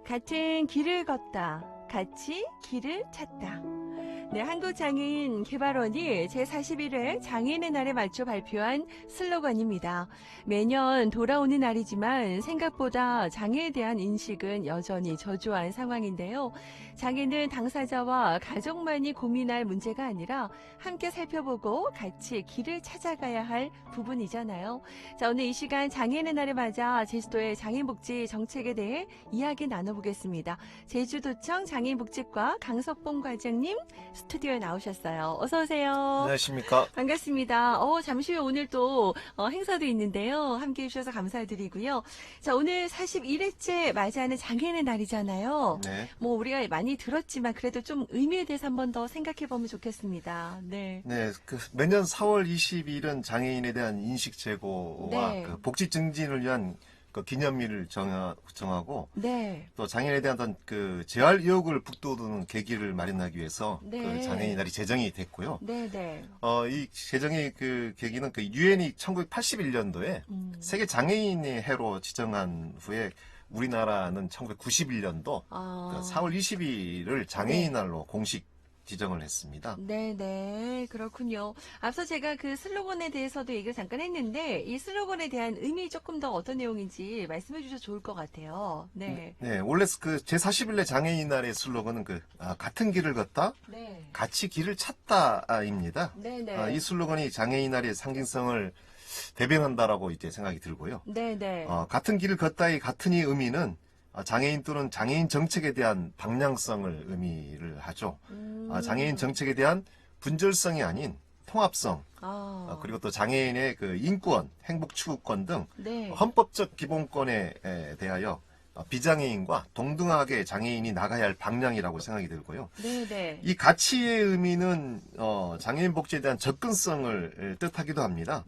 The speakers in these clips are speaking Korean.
같은 길을 걷다. 같이 길을 찾다. 네, 한국장애인개발원이 제41회 장애인의 날에 맞춰 발표한 슬로건입니다. 매년 돌아오는 날이지만 생각보다 장애에 대한 인식은 여전히 저조한 상황인데요. 장애는 당사자와 가족만이 고민할 문제가 아니라 함께 살펴보고 같이 길을 찾아가야 할 부분이잖아요. 자, 오늘 이 시간 장애인의 날을 맞아 제주도의 장애인복지 정책에 대해 이야기 나눠보겠습니다. 제주도청 장애인복지과 강석봉 과장님 스튜디오에 나오셨어요. 어서 오세요. 안녕하십니까. 반갑습니다. 잠시 후에 오늘 또 행사도 있는데요. 함께 해주셔서 감사드리고요. 자, 오늘 41회째 맞이하는 장애인의 날이잖아요. 네. 뭐 우리가 많이 들었지만 그래도 좀 의미에 대해서 한 번 더 생각해보면 좋겠습니다. 네. 네, 매년 4월 20일은 장애인에 대한 인식 제고와 네. 복지 증진을 위한 기념일을 정하고 네. 또 장애인에 대한 어떤 재활 의욕을 북돋우는 계기를 마련하기 위해서 네. 장애인 날이 제정이 됐고요. 네, 네. 이 제정의 계기는 유엔이 1981년도에 세계 장애인의 해로 지정한 후에 우리나라는 1991년도 4월 20일을 장애인 날로 공식 지정을 했습니다. 네, 그렇군요. 앞서 제가 그 슬로건에 대해서도 얘기를 잠깐 했는데 이 슬로건에 대한 의미 조금 더 어떤 내용인지 말씀해 주셔도 좋을 것 같아요. 네. 네, 원래 제41회 장애인 날의 슬로건은 같은 길을 걷다, 네. 같이 길을 찾다입니다. 네. 이 슬로건이 장애인 날의 상징성을 대변한다라고 이제 생각이 들고요. 네. 같은 길을 걷다의 같은 이 의미는 장애인 또는 장애인 정책에 대한 방향성을 의미를 하죠. 장애인 정책에 대한 분절성이 아닌 통합성, 그리고 또 장애인의 인권, 행복 추구권 등 네. 헌법적 기본권에 대하여 비장애인과 동등하게 장애인이 나가야 할 방향이라고 생각이 들고요. 네. 이 가치의 의미는 장애인 복지에 대한 접근성을 뜻하기도 합니다.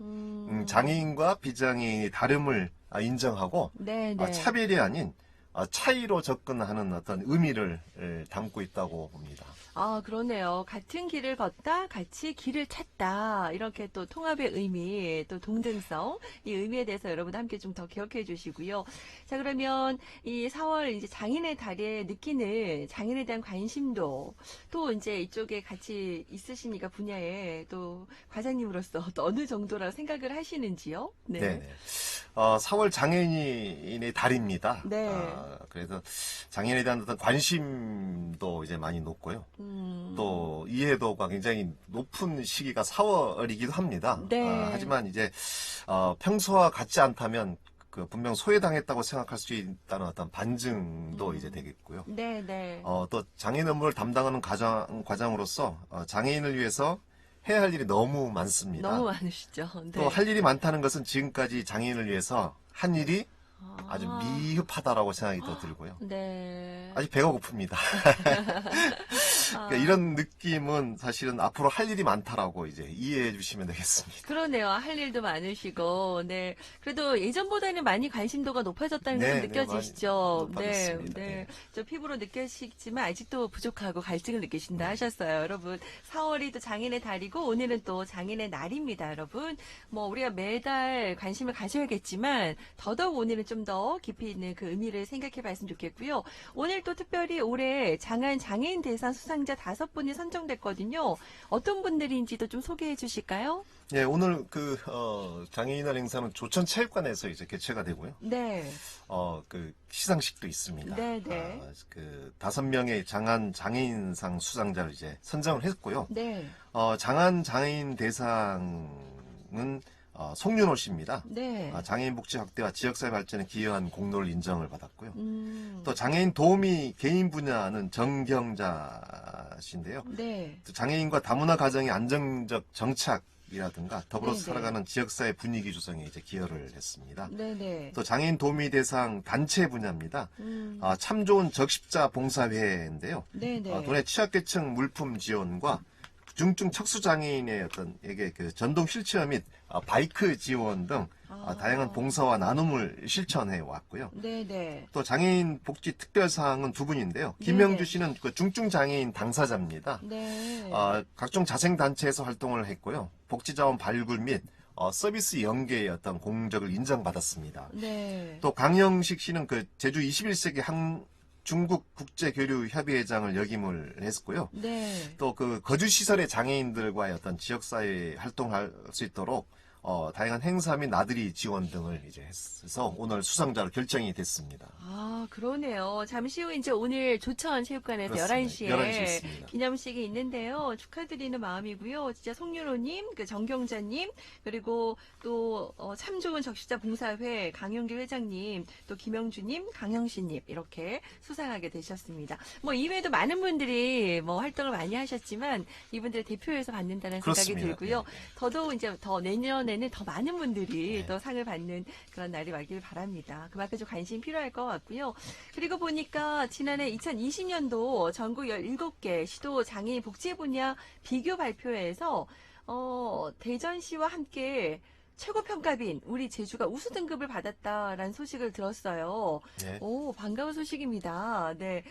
장애인과 비장애인의 다름을 인정하고 네. 차별이 아닌 차이로 접근하는 어떤 의미를 담고 있다고 봅니다. 그러네요. 같은 길을 걷다, 같이 길을 찾다. 이렇게 또 통합의 의미, 또 동등성, 이 의미에 대해서 여러분 함께 좀 더 기억해 주시고요. 자, 그러면 이 4월 이제 장인의 달에 느끼는 장인에 대한 관심도 또 이제 이쪽에 같이 있으시니까 분야에 또 과장님으로서 또 어느 정도라고 생각을 하시는지요? 네. 4월 장애인의 달입니다. 네. 그래서 장애인에 대한 어떤 관심도 이제 많이 높고요. 또 이해도가 굉장히 높은 시기가 4월이기도 합니다. 네. 하지만 이제 평소와 같지 않다면 분명 소외당했다고 생각할 수 있다는 어떤 반증도 이제 되겠고요. 네. 또 장애인 업무를 담당하는 과장으로서 장애인을 위해서 해야 할 일이 너무 많습니다. 너무 많으시죠. 네. 또 할 일이 많다는 것은 지금까지 장애인을 위해서 한 일이 아주 미흡하다라고 생각이 더 들고요. 네. 아직 배가 고픕니다. 그러니까 이런 느낌은 사실은 앞으로 할 일이 많다라고 이제 이해해 주시면 되겠습니다. 그러네요. 할 일도 많으시고, 네. 그래도 예전보다는 많이 관심도가 높아졌다는 게 좀 네, 느껴지시죠? 많이 높아졌습니다. 네. 저 피부로 느껴지시지만 아직도 부족하고 갈증을 느끼신다 하셨어요. 여러분, 4월이 또 장인의 달이고, 오늘은 또 장인의 날입니다, 여러분. 뭐, 우리가 매달 관심을 가져야겠지만, 더더욱 오늘은 좀 더 깊이 있는 그 의미를 생각해 봤으면 좋겠고요. 오늘 또 특별히 올해 장애인 대상 수상자 5분이 선정됐거든요. 어떤 분들인지도 좀 소개해 주실까요? 예, 오늘 장애인날 행사는 조천체육관에서 이제 개최가 되고요. 네. 시상식도 있습니다. 네. 5명의 장애인상 수상자를 이제 선정을 했고요. 네. 장애인 대상은 송윤호 씨입니다. 네. 장애인 복지 확대와 지역사회 발전에 기여한 공로를 인정을 받았고요. 또 장애인 도우미 개인 분야는 정경자 씨인데요. 네. 또 장애인과 다문화 가정의 안정적 정착이라든가 더불어 네네. 살아가는 지역사회 분위기 조성에 이제 기여를 했습니다. 네네. 또 장애인 도우미 대상 단체 분야입니다. 참 좋은 적십자 봉사회인데요. 네네. 도내 취약계층 물품 지원과 중증 척수장애인의 이게 전동 휠체어 및 바이크 지원 등 다양한 봉사와 나눔을 실천해 왔고요. 네네. 또 장애인 복지 특별사항은 2분인데요. 김영주 씨는 중증 장애인 당사자입니다. 네. 각종 자생단체에서 활동을 했고요. 복지자원 발굴 및 서비스 연계의 공적을 인정받았습니다. 네. 또 강영식 씨는 제주 21세기 중국 국제교류협의회장을 역임을 했고요. 네. 또 그 거주시설의 장애인들과의 어떤 지역사회 활동할 수 있도록 다양한 행사 및 나들이 지원 등을 이제 해서 오늘 수상자로 결정이 됐습니다. 아, 그러네요. 잠시 후 이제 오늘 조천 체육관에서 그렇습니다. 11시에 11시 있습니다. 기념식이 있는데요. 축하드리는 마음이고요. 진짜 송윤호님, 그 정경자님, 그리고 또 참 좋은 적시자 봉사회 강용기 회장님, 또 김영주님, 강영신님 이렇게 수상하게 되셨습니다. 뭐 이외에도 많은 분들이 뭐 활동을 많이 하셨지만 이분들의 대표에서 받는다는 생각이 그렇습니다. 들고요. 네. 더더욱 이제 더 내년에는 더 많은 분들이 네. 또 상을 받는 그런 날이 왔길 바랍니다. 그만큼 좀 관심이 필요할 것 같고요. 그리고 보니까 지난해 2020년도 전국 17개 시도 장애인 복지 분야 비교 발표회에서 대전시와 함께 최고 평가빈 우리 제주가 우수 등급을 받았다라는 소식을 들었어요. 네. 오, 반가운 소식입니다. 네,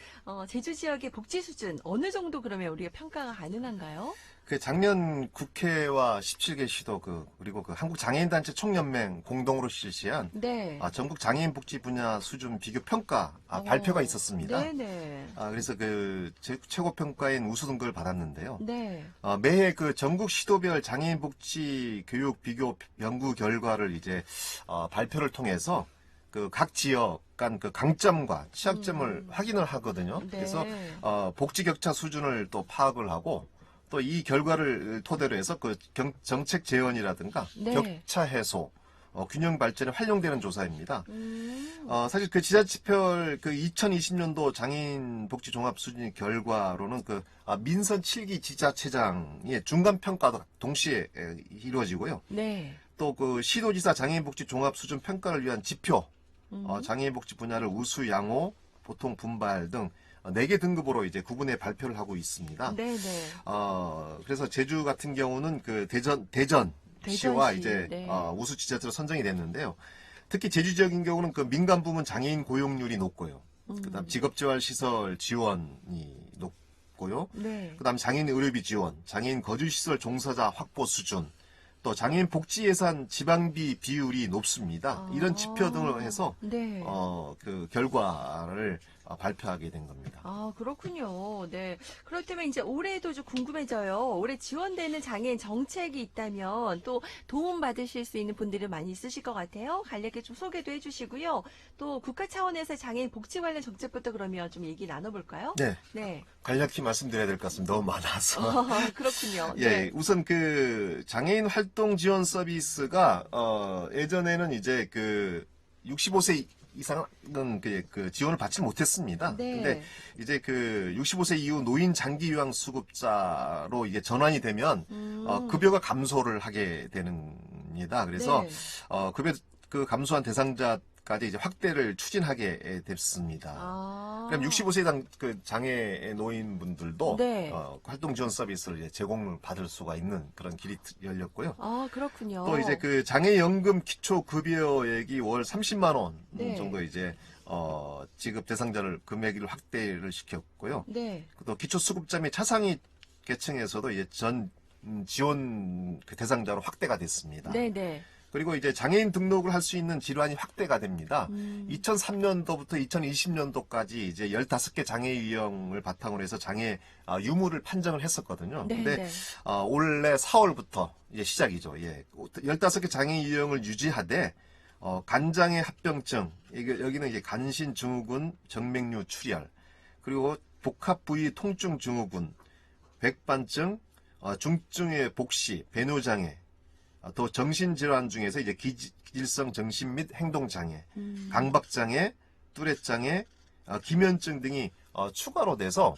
제주 지역의 복지 수준 어느 정도 그러면 우리가 평가가 가능한가요? 그 작년 국회와 17개 시도 그리고 그 한국장애인단체 총연맹 공동으로 실시한 네. 전국 장애인 복지 분야 수준 비교 평가 발표가 있었습니다. 네네. 그래서 그 최고 평가인 우수 등급을 받았는데요. 네. 매해 그 전국 시도별 장애인 복지 교육 비교 연구 결과를 이제 발표를 통해서 그 각 지역 간 그 강점과 취약점을 확인을 하거든요. 네. 그래서 복지 격차 수준을 또 파악을 하고 또 이 결과를 토대로 해서 그 정책 재원이라든가 네. 격차 해소, 균형 발전에 활용되는 조사입니다. 사실 그 지자체별 그 2020년도 장애인 복지 종합 수준 결과로는 그 민선 7기 지자체장의 중간 평가도 동시에 이루어지고요. 네. 또 그 시도지사 장애인 복지 종합 수준 평가를 위한 지표, 장애인 복지 분야를 우수, 양호, 보통, 분발 등 4개 등급으로 이제 구분해 발표를 하고 있습니다. 네네. 그래서 제주 같은 경우는 그 대전시와 대전시, 이제 네. 우수 지자체로 선정이 됐는데요. 특히 제주 지역인 경우는 그 민간 부문 장애인 고용률이 높고요. 그다음 직업재활 시설 지원이 높고요. 네. 그다음 장애인 의료비 지원, 장애인 거주시설 종사자 확보 수준, 또 장애인 복지 예산 지방비 비율이 높습니다. 이런 지표 등을 해서 네. 그 결과를 발표하게 된 겁니다. 아, 그렇군요. 네. 그렇다면 이제 올해도 좀 궁금해져요. 올해 지원되는 장애인 정책이 있다면 또 도움 받으실 수 있는 분들이 많이 있으실 것 같아요. 간략하게 좀 소개도 해주시고요. 또 국가 차원에서 장애인 복지 관련 정책부터 그러면 좀 얘기 나눠볼까요? 네. 네. 간략히 말씀드려야 될 것 같습니다. 너무 많아서. 그렇군요. 예, 네. 우선 그 장애인 활동 지원 서비스가 예전에는 이제 그 65세 이상은 그 지원을 받지 못했습니다. 네. 근데 이제 그 65세 이후 노인 장기 요양 수급자로 이게 전환이 되면 급여가 감소를 하게 됩니다. 그래서 네. 급여 그 감소한 대상자까지 이제 확대를 추진하게 됐습니다. 그럼 65세 이상 그 장애 노인분들도 네. 활동 지원 서비스를 이제 제공을 받을 수가 있는 그런 길이 열렸고요. 아, 그렇군요. 또 이제 그 장애연금 기초급여액이 월 30만 원 네. 정도 이제 지급 대상자를 금액을 확대를 시켰고요. 네. 또 기초수급자 및 차상위 계층에서도 이제 전 지원 그 대상자로 확대가 됐습니다. 네네. 그리고 이제 장애인 등록을 할 수 있는 질환이 확대가 됩니다. 2003년도부터 2020년도까지 이제 15개 장애 유형을 바탕으로 해서 장애 유무를 판정을 했었거든요. 네, 근데 네. 올해 4월부터 이제 시작이죠. 예. 15개 장애 유형을 유지하되 간장애 합병증, 여기는 이제 간신 증후군, 정맥류 출혈, 그리고 복합 부위 통증 증후군, 백반증, 중증의 복시, 배뇨장애, 또 정신질환 중에서 이제 기질성 정신 및 행동장애, 강박장애, 뚜렛장애, 기면증 등이 추가로 돼서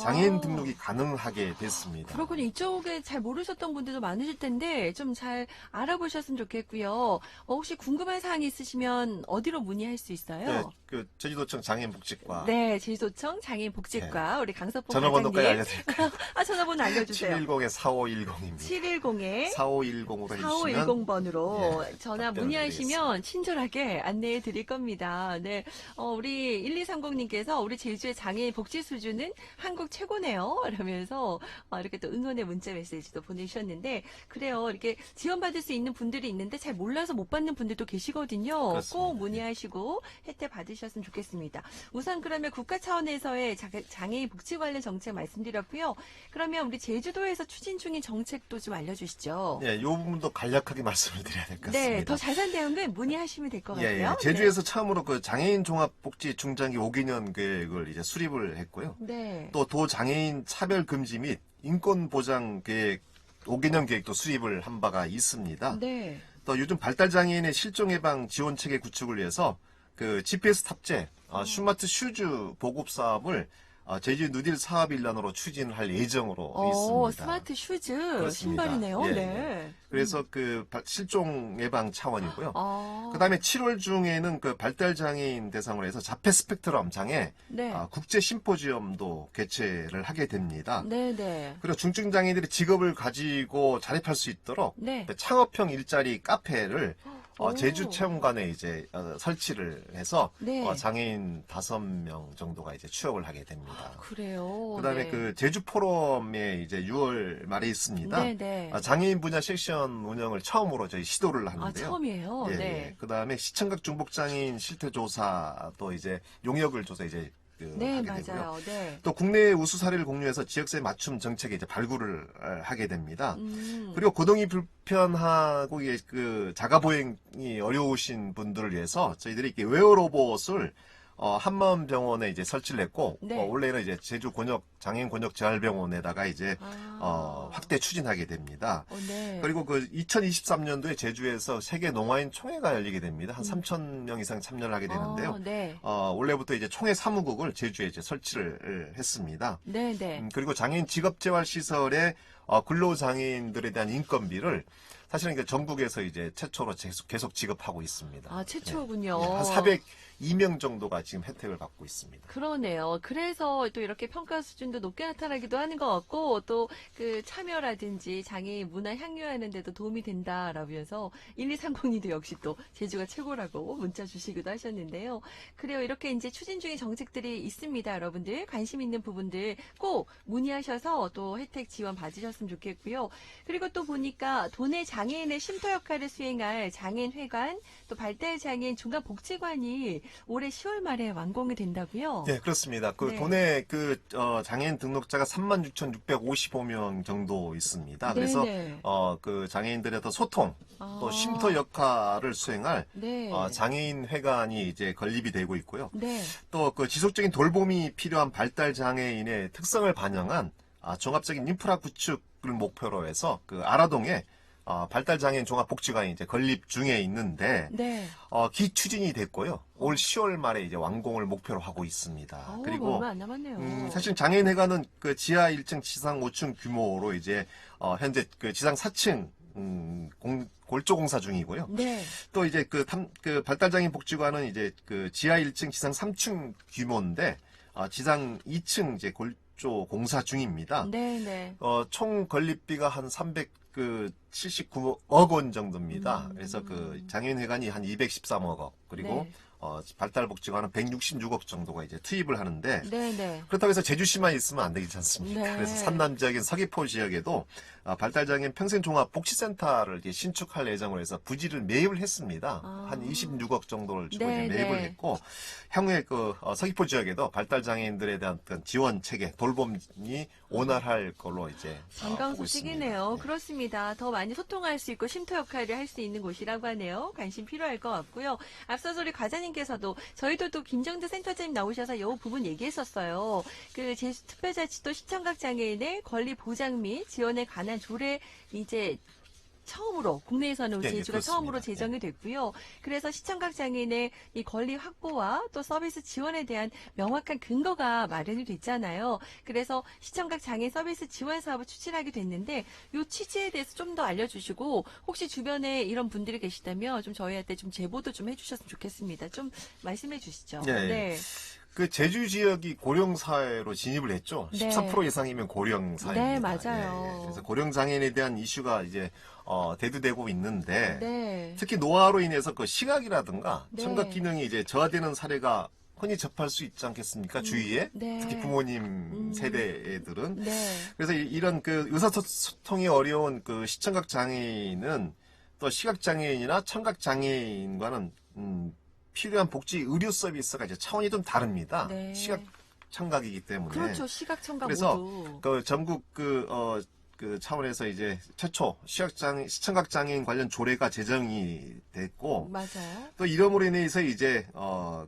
장애인 등록이 가능하게 됐습니다. 그렇군요. 이쪽에 잘 모르셨던 분들도 많으실 텐데 좀 잘 알아보셨으면 좋겠고요. 혹시 궁금한 사항이 있으시면 어디로 문의할 수 있어요? 네, 그 제주도청 장애인복지과 네, 제주도청 장애인복지과 우리 강서봉 전화번호까지 과장님. 알려드릴까요? 전화번호 알려주세요. 710-4510입니다. 710에 4510으로 해주시면 4510번으로 예, 전화 답변을 문의하시면 친절하게 안내해 드릴 겁니다. 네, 우리 1230님께서 우리 제주의 장애인 장애인 복지 수준은 한국 최고네요. 이러면서 이렇게 또 응원의 문자 메시지도 보내주셨는데 그래요. 이렇게 지원받을 수 있는 분들이 있는데 잘 몰라서 못 받는 분들도 계시거든요. 그렇습니다. 꼭 문의하시고 혜택 받으셨으면 좋겠습니다. 우선 그러면 국가 차원에서의 장애인 복지 관련 정책 말씀드렸고요. 그러면 우리 제주도에서 추진 중인 정책도 좀 알려주시죠. 예, 이 부분도 간략하게 말씀을 드려야 될 것 같습니다. 네, 더 자세한 내용은 문의하시면 될 것 예, 같아요. 예. 제주에서 처음으로 그 장애인 종합복지 중장기 5개년 계획을 이제 수립을 했고요. 네. 또 도장애인 차별 금지 및 인권 보장 계획 5개년 계획도 수립을 한 바가 있습니다. 네. 또 요즘 발달 장애인의 실종 예방 지원 체계 구축을 위해서 그 GPS 탑재 스마트 슈즈 보급 사업을 제주 누딜 사업 일환으로 추진할 예정으로 있습니다. 스마트 슈즈 그렇습니다. 신발이네요. 예, 네. 그래서 그 실종 예방 차원이고요. 아. 그다음에 7월 중에는 그 발달 장애인 대상으로 해서 자폐 스펙트럼 장애 네. 국제 심포지엄도 개최를 하게 됩니다. 네, 네. 그리고 중증 장애인들이 직업을 가지고 자립할 수 있도록 네. 창업형 일자리 카페를 오. 제주 체험관에 이제 설치를 해서 네. 장애인 5명 정도가 이제 취업을 하게 됩니다. 그래요. 그다음에 네. 그 제주 포럼에 이제 6월 말에 있습니다. 네, 네. 장애인 분야 섹션 운영을 처음으로 저희 시도를 하는데요. 처음이에요. 예, 네. 예. 그다음에 시청각 중복 장애인 실태 조사도 이제 용역을 조사 이제 네, 하게 되고요. 맞아요. 네. 또 국내 우수 사례를 공유해서 지역사회 맞춤 정책에 이제 발굴을 하게 됩니다. 그리고 고동이 불편하고 그 자가 보행이 어려우신 분들을 위해서 저희들이 이렇게 웨어 로봇을 한마음 병원에 이제 설치를 했고 네. 원래는 이제 제주 장애인 곤역 재활병원에다가 이제 확대 추진하게 됩니다. 네. 그리고 그 2023년도에 제주에서 세계 농아인 총회가 열리게 됩니다. 한 3,000명 이상 참여를 하게 되는데요. 네. 원래부터 이제 총회 사무국을 제주에 이제 설치를 했습니다. 네, 네. 그리고 장애인 직업재활시설의 근로장애인들에 대한 인건비를 사실은 이제 전국에서 이제 최초로 계속 지급하고 있습니다. 최초군요. 네, 한 402명 정도가 지금 혜택을 받고 있습니다. 그러네요. 그래서 또 이렇게 평가 수준도 높게 나타나기도 하는 것 같고 또 그 참여라든지 장애인 문화 향유하는 데도 도움이 된다라면서 1230님도 역시 또 제주가 최고라고 문자 주시기도 하셨는데요. 그래요. 이렇게 이제 추진 중인 정책들이 있습니다. 여러분들 관심 있는 부분들 꼭 문의하셔서 또 혜택 지원 받으셨으면 좋겠고요. 그리고 또 보니까 도내 장애인의 쉼터 역할을 수행할 장애인회관 또 발달장애인 중간복지관이 올해 10월 말에 완공이 된다고요? 네, 그렇습니다. 그 네. 도내 그 장애인 등록자가 36,655명 정도 있습니다. 그래서 네네. 그 장애인들의 더 소통 또 아. 쉼터 역할을 수행할 네. 장애인 회관이 이제 건립이 되고 있고요. 네. 또 그 지속적인 돌봄이 필요한 발달 장애인의 특성을 반영한 종합적인 인프라 구축을 목표로 해서 그 아라동에 발달 장애인 종합복지관이 이제 건립 중에 있는데 네. 기추진이 됐고요. 올 10월 말에 이제 완공을 목표로 하고 있습니다. 그리고 얼마 안 남았네요. 사실 장애인회관은 그 지하 1층, 지상 5층 규모로 이제 현재 그 지상 4층 골조 공사 중이고요. 네. 또 이제 그 발달장애인 복지관은 이제 그 지하 1층, 지상 3층 규모인데 지상 2층 이제 골조 공사 중입니다. 네, 네. 총 건립비가 한 379억 원 정도입니다. 그래서 그 장애인회관이 한 213억 원, 그리고 네. 발달복지관은 166억 정도가 이제 투입을 하는데 네, 네. 그렇다고 해서 제주시만 있으면 안 되지 않습니까? 네. 그래서 산남 지역인 서귀포 지역에도 발달장애인 평생종합복지센터를 이제 신축할 예정으로 해서 부지를 매입을 했습니다. 한 26억 정도를 주고 네, 이제 매입을 네. 했고 향후에 그 서귀포 지역에도 발달장애인들에 대한 어떤 지원 체계, 돌봄이 원활할 걸로 이제 반가운 보고 소식이네요. 있습니다. 네. 그렇습니다. 더 많이 소통할 수 있고 쉼터 역할을 할 수 있는 곳이라고 하네요. 관심 필요할 것 같고요. 앞서서 우리 과장님께서도 저희도 또 김정두 센터장님 나오셔서 이 부분 얘기했었어요. 그 제주특별자치도 시청각 장애인의 권리 보장 및 지원에 관한 조례 이제 처음으로 국내에서는 네, 제주가 그렇습니다. 처음으로 제정이 됐고요. 그래서 시청각 장애인의 이 권리 확보와 또 서비스 지원에 대한 명확한 근거가 마련이 됐잖아요. 그래서 시청각 장애인 서비스 지원 사업을 추진하게 됐는데 이 취지에 대해서 좀 더 알려주시고 혹시 주변에 이런 분들이 계시다면 좀 저희한테 좀 제보도 좀 해주셨으면 좋겠습니다. 좀 말씀해 주시죠. 네. 네. 그 제주 지역이 고령 사회로 진입을 했죠. 네. 14% 이상이면 고령 사회입니다. 네, 맞아요. 예, 예. 그래서 고령 장애인에 대한 이슈가 이제 대두되고 있는데 네. 특히 노화로 인해서 그 시각이라든가 네. 청각 기능이 이제 저하되는 사례가 흔히 접할 수 있지 않겠습니까? 주위에 네. 특히 부모님 세대 애들은. 네. 그래서 이런 그 의사소통이 어려운 그 시청각 장애인은 또 시각 장애인이나 청각 장애인과는 필요한 복지 의료 서비스가 이제 차원이 좀 다릅니다. 네. 시각 청각이기 때문에. 그렇죠. 시각 청각 그래서 모두. 그 전국 그 차원에서 이제 최초 시청각 장애인 관련 조례가 제정이 됐고, 맞아요. 또 이름으로 인해서 이제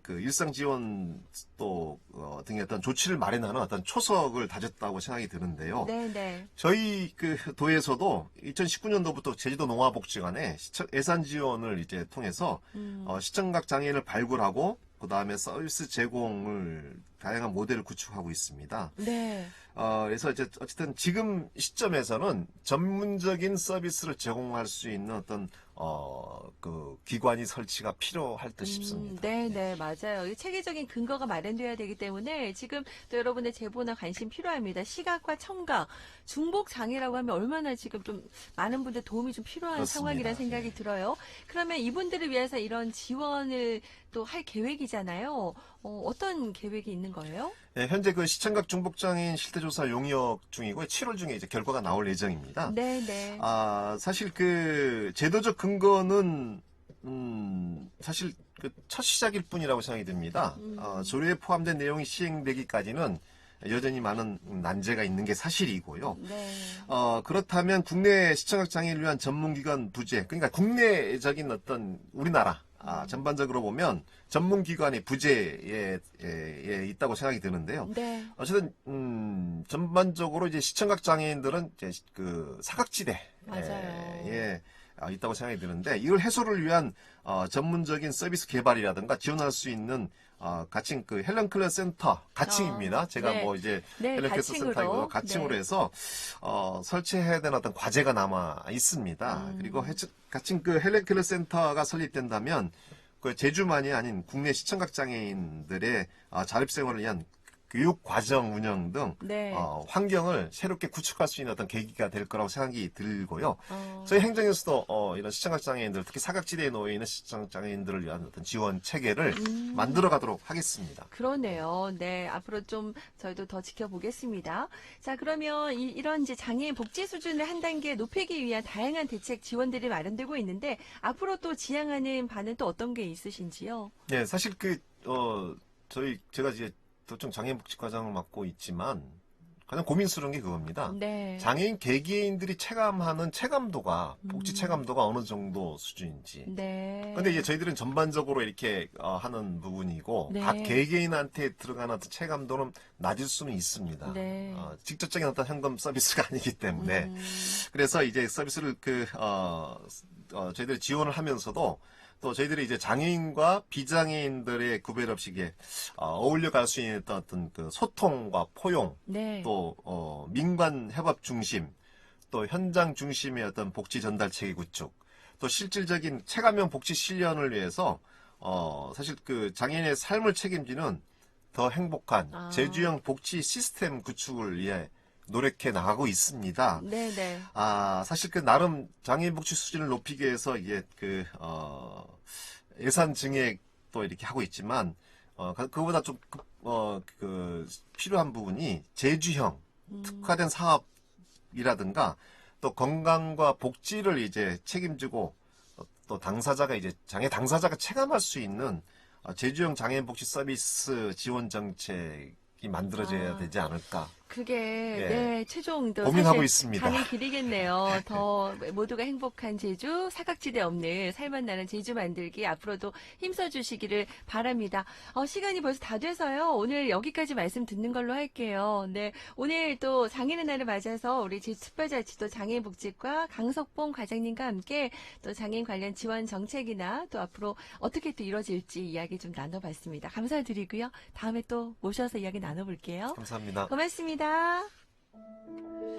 그 일상 지원 또 등의 어떤 조치를 마련하는 어떤 초석을 다졌다고 생각이 드는데요. 네네. 저희 그 도에서도 2019년도부터 제주도 농화복지관에 예산 지원을 이제 통해서 시청각 장애인을 발굴하고 그 다음에 서비스 제공을 다양한 모델을 구축하고 있습니다. 네. 그래서 이제 어쨌든 지금 시점에서는 전문적인 서비스를 제공할 수 있는 어떤 그 기관이 설치가 필요할 듯 싶습니다. 네, 맞아요. 체계적인 근거가 마련돼야 되기 때문에 지금 또 여러분의 제보나 관심 필요합니다. 시각과 청각, 중복 장애라고 하면 얼마나 지금 좀 많은 분들 도움이 좀 필요한 그렇습니다. 상황이라는 생각이 들어요. 그러면 이분들을 위해서 이런 지원을 또 할 계획이잖아요. 어떤 계획이 있는 거예요? 네, 현재 그 시청각 중복장애인 실태조사 용역 중이고요. 7월 중에 이제 결과가 나올 예정입니다. 네. 사실 그 제도적 근거는 사실 그 첫 시작일 뿐이라고 생각이 듭니다. 조례에 포함된 내용이 시행되기까지는 여전히 많은 난제가 있는 게 사실이고요. 네. 그렇다면 국내 시청각 장애인을 위한 전문기관 부재, 그러니까 국내적인 어떤 우리나라 전반적으로 보면 전문기관이 부재에 있다고 생각이 드는데요. 네. 어쨌든 전반적으로 이제 시청각 장애인들은 이제 그 사각지대에 맞아요. 있다고 생각이 드는데 이걸 해소를 위한 전문적인 서비스 개발이라든가 지원할 수 있는 가칭 그 헬렌 클레어 센터 가칭입니다. 제가 네. 뭐 이제 네, 헬렌 클레어 가칭으로. 센터이고 가칭으로 네. 해서 설치해야 되는 어떤 과제가 남아 있습니다. 그리고 가칭 그 헬렌 클레어 센터가 설립된다면 그 제주만이 아닌 국내 시청각 장애인들의 자립생활을 위한 교육 과정 운영 등 네. 환경을 새롭게 구축할 수 있는 어떤 계기가 될 거라고 생각이 들고요. 어. 저희 행정에서도 이런 시청각 장애인들, 특히 사각지대에 놓여 있는 시청각 장애인들을 위한 어떤 지원 체계를 만들어 가도록 하겠습니다. 그러네요. 네, 앞으로 좀 저희도 더 지켜보겠습니다. 자, 그러면 이런 이제 장애인 복지 수준을 한 단계 높이기 위한 다양한 대책 지원들이 마련되고 있는데 앞으로 또 지향하는 바는 또 어떤 게 있으신지요? 네, 사실 제가 이제 도청 장애인 복지 과장을 맡고 있지만 가장 고민스러운 게 그겁니다. 네. 장애인 개개인들이 체감하는 체감도가 복지 체감도가 어느 정도 수준인지. 네. 근데 이제 저희들은 전반적으로 이렇게 하는 부분이고 네. 각 개개인한테 들어가는 어떤 체감도는 낮을 수는 있습니다. 네. 직접적인 어떤 현금 서비스가 아니기 때문에 그래서 이제 서비스를 저희들이 지원을 하면서도 또 저희들이 이제 장애인과 비장애인들의 구별 없이 어울려 갈 수 있는 어떤 그 소통과 포용, 네. 또 민관 협업 중심, 또 현장 중심의 어떤 복지 전달 체계 구축, 또 실질적인 체감형 복지 실현을 위해서 사실 그 장애인의 삶을 책임지는 더 행복한 제주형 복지 시스템 구축을 위해 노력해 나가고 있습니다. 네네. 사실 그 나름 장애인 복지 수준을 높이기 위해서 이게 예산 증액도 이렇게 하고 있지만 그거보다 좀 필요한 부분이 제주형 특화된 사업이라든가 또 건강과 복지를 이제 책임지고 또 당사자가 이제 장애 당사자가 체감할 수 있는 제주형 장애인 복지 서비스 지원 정책이 만들어져야 되지 않을까. 그게 예. 네, 최종 고민하고 사실 있습니다. 가는 길이겠네요. 더 모두가 행복한 제주, 사각지대 없는 살맛 나는 제주 만들기 앞으로도 힘써 주시기를 바랍니다. 시간이 벌써 다 돼서요. 오늘 여기까지 말씀 듣는 걸로 할게요. 네, 오늘 또 장애인의 날을 맞아서 우리 제주특별자치도 장애인복지과 강석봉 과장님과 함께 또 장애인 관련 지원 정책이나 또 앞으로 어떻게 또 이루어질지 이야기 좀 나눠봤습니다. 감사드리고요. 다음에 또 모셔서 이야기 나눠볼게요. 감사합니다. 고맙습니다.